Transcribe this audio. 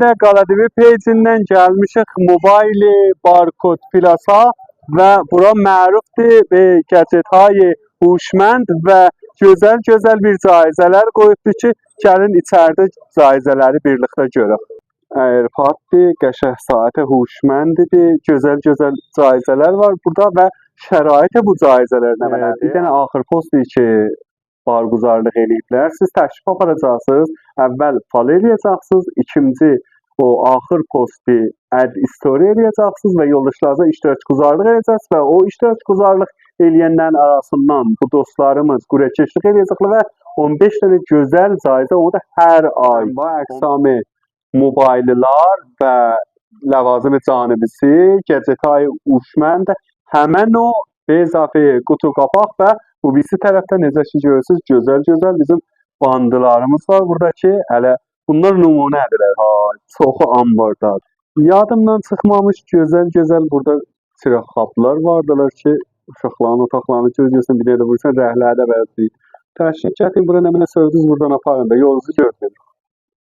də QalaTV peycindən gəlmişik Mobile Barkod Plaza və bura mərufdur gadgetهای huşmend və gözəl bir caizələr qoyubdur ki, gəlin içəridə caizələri birlikdə görək. AirPod'dir, qəşəng saatə huşmendidir, gözəl caizələr var burada və şəraiti bu caizələr nələrdir? Bir dənə axır postdur ki, barguzarlıq eləyiblər. Siz təşrif aparacaqsınız, əvvəl fal eləyəcəksiniz, ikinci o axır postu add story eləyəcəksiniz və yoldaşlarınıza iştirakguzarlıq eləyəcəksiniz və o iştirakguzarlıq eləyənlərin arasından bu dostlarımız qürəkeşlik eləyəcəklər və 15 dənə gözəl caizə, o da hər ay. Əqsami mobillər və ləvazım canibisi, gadgetهای huşmend, həmən o be izafə qutu qapaq və bu birisi tərəfdə necə ki görürsünüz, gözəl bizim bandılarımız var burada ki, hələ bunlar nümunədirlər, çoxu ambardadır. Yadımdan çıxmamış gözəl burada çıraq xaplar vardılar ki, uşaqların otaqlarını gözləyirsən, bir də vursan rəhlərdə bəzi. Təşkil edin, bura nə mənə sövdünüz buradan aparın da, yolunuzu gördünüz.